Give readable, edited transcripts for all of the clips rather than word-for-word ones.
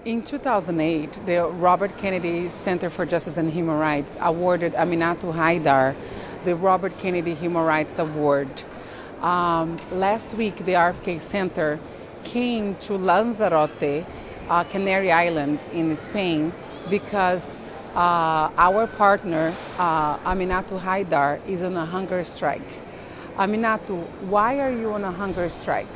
In 2008, the Robert Kennedy Center for Justice and Human Rights awarded Aminatou Haidar the Robert Kennedy Human Rights Award. Last week, the RFK Center came to Lanzarote, Canary Islands in Spain, because our partner, Aminatou Haidar, is on a hunger strike. Aminatou, why are you on a hunger strike?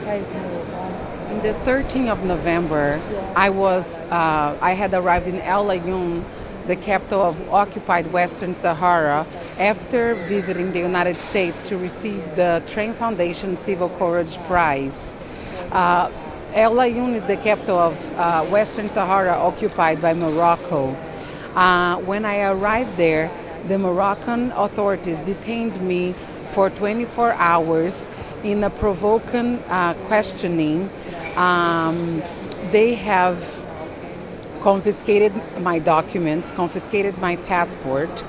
In the 13th of November, I had arrived in El Aaiún, the capital of occupied Western Sahara, after visiting the United States to receive the Train Foundation Civil Courage Prize. El Aaiún is the capital of Western Sahara occupied by Morocco. When I arrived there, the Moroccan authorities detained me for 24 hours in a provoking questioning. They have confiscated my documents, confiscated my passport,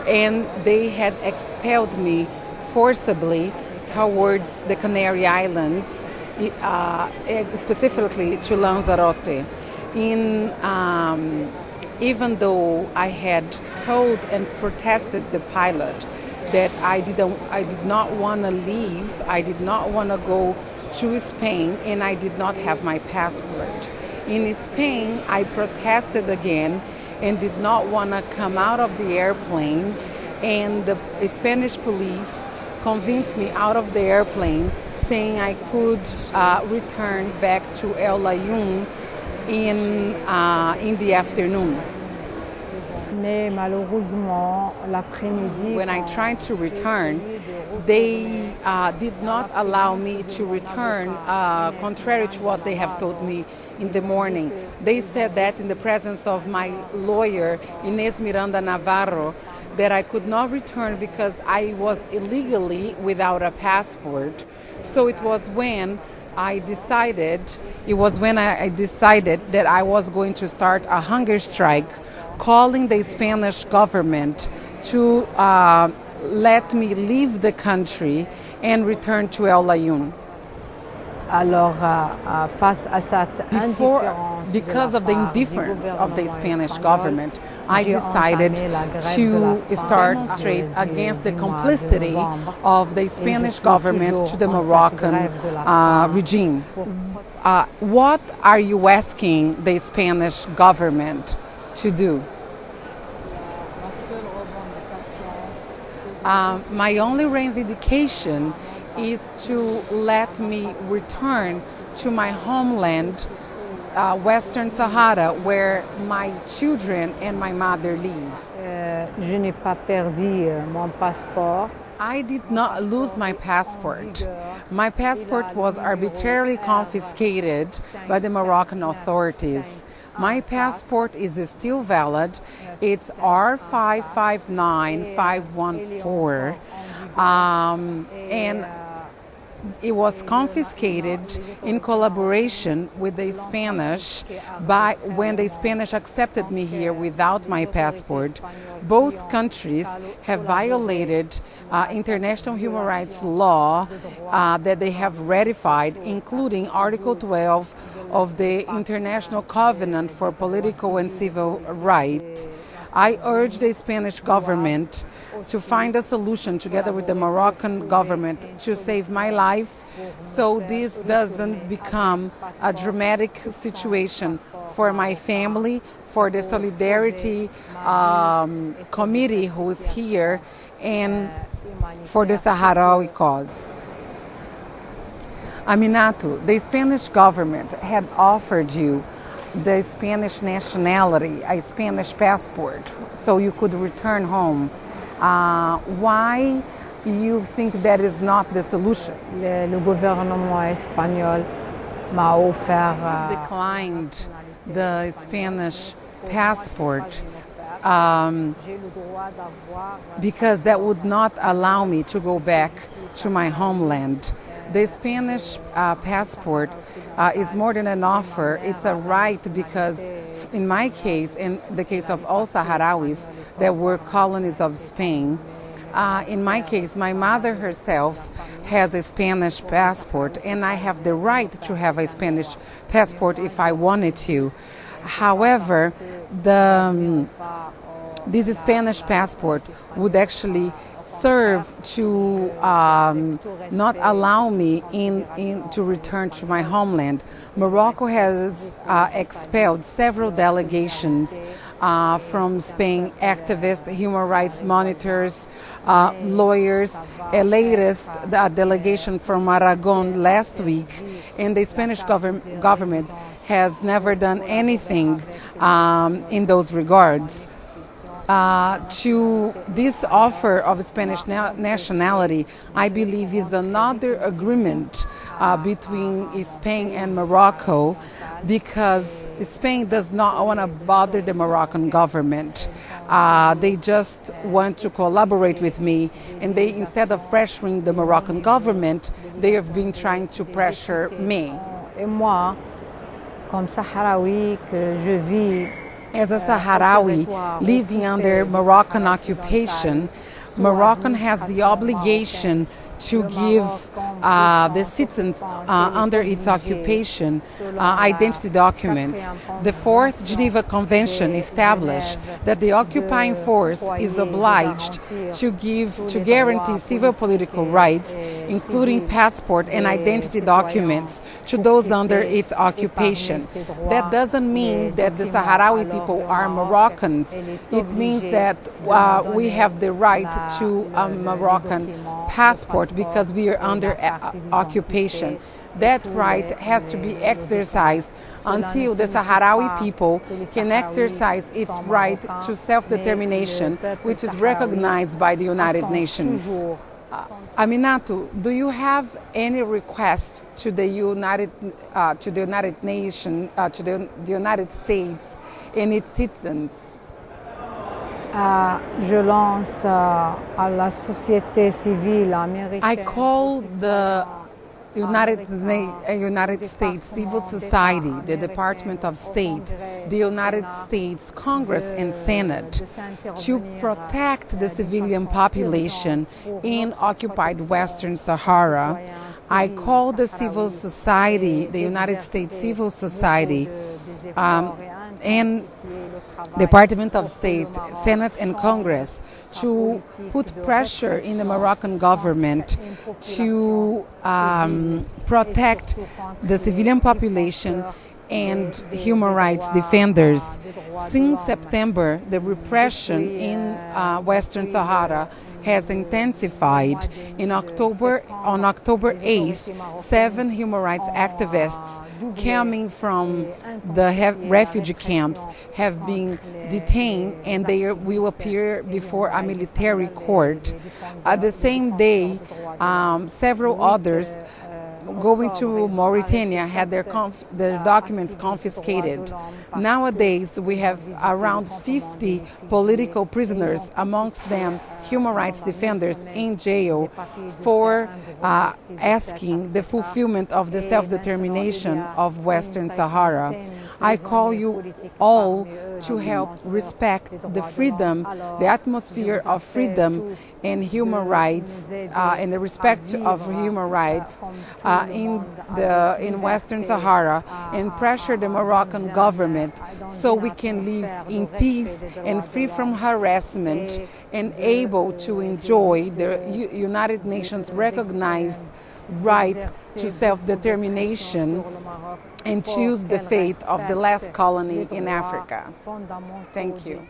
and they had expelled me forcibly towards the Canary Islands, specifically to Lanzarote. Even though I had told and protested the pilot that I did not want to leave, I did not want to go to Spain, and I did not have my passport. In Spain, I protested again and did not want to come out of the airplane, and the Spanish police convinced me out of the airplane, saying I could return back to El Aaiún in the afternoon. When I tried to return, they did not allow me to return, contrary to what they have told me in the morning. They said that in the presence of my lawyer, Inés Miranda Navarro, that I could not return because I was illegally without a passport. So it was when I decided that I was going to start a hunger strike, calling the Spanish government to let me leave the country and return to El Aaiún. Because of the indifference of the Spanish government, I decided to start straight against the complicity of the Spanish government to the Moroccan regime. What are you asking the Spanish government to do? My only reivindication is to let me return to my homeland, Western Sahara, where my children and my mother live. I did not lose my passport. My passport was arbitrarily confiscated by the Moroccan authorities. My passport is still valid. It's R559514. And it was confiscated in collaboration with the Spanish when the Spanish accepted me here without my passport. Both countries have violated international human rights law that they have ratified, including Article 12 of the International Covenant for Political and Civil Rights. I urge the Spanish government to find a solution together with the Moroccan government to save my life, so this doesn't become a dramatic situation for my family, for the Solidarity Committee who is here, and for the Sahrawi cause. Aminatou, the Spanish government had offered you the Spanish nationality, a Spanish passport, so you could return home. Why you think that is not the solution? Le gouvernement espagnol m'a offert declined the Spanish passport because that would not allow me to go back to my homeland. The Spanish passport is more than an offer. It's a right because in my case, in the case of all Sahrawis that were colonies of Spain, In my case, my mother herself has a Spanish passport, and I have the right to have a Spanish passport if I wanted to. However, this Spanish passport would actually serve to not allow me to return to my homeland. Morocco has expelled several delegations from Spain, activists, human rights monitors, lawyers. Latest delegation from Aragon last week, and the Spanish government has never done anything in those regards. To this offer of Spanish nationality, I believe is another agreement between Spain and Morocco, because Spain does not want to bother the Moroccan government. They just want to collaborate with me, and they, instead of pressuring the Moroccan government, they have been trying to pressure me. Et moi, comme Sahraoui, que je vis as a Sahrawi living under Moroccan occupation, Morocco has the obligation to give the citizens under its occupation identity documents. The Fourth Geneva Convention established that the occupying force is obliged to guarantee civil political rights, including passport and identity documents, to those under its occupation. That doesn't mean that the Sahrawi people are Moroccans. It means that we have the right to a Moroccan passport because we are under occupation. That right has to be exercised until the Sahrawi people can exercise its right to self-determination, which is recognized by the United Nations. Aminatou, do you have any request to the United Nations, to the United States and its citizens? Je lance à la société civile américaine. I call the United States civil society, the Department of State, the United States Congress and Senate to protect the civilian population in occupied Western Sahara. I call the civil society, the United States civil society, and Department of State, Senate and Congress to put pressure in the Moroccan government to protect the civilian population and human rights defenders. Since September, the repression in Western Sahara has intensified. On October 8th, 7 human rights activists coming from the refugee camps have been detained, and they will appear before a military court. The same day, several others going to Mauritania had their documents confiscated. Nowadays, we have around 50 political prisoners, amongst them human rights defenders, in jail for asking the fulfillment of the self-determination of Western Sahara. I call you all to help respect the freedom, the atmosphere of freedom and human rights, and the respect of human rights in Western Sahara, and pressure the Moroccan government so we can live in peace and free from harassment and able to enjoy the United Nations recognized right to self-determination and choose the fate of the last colony in Africa. Thank you.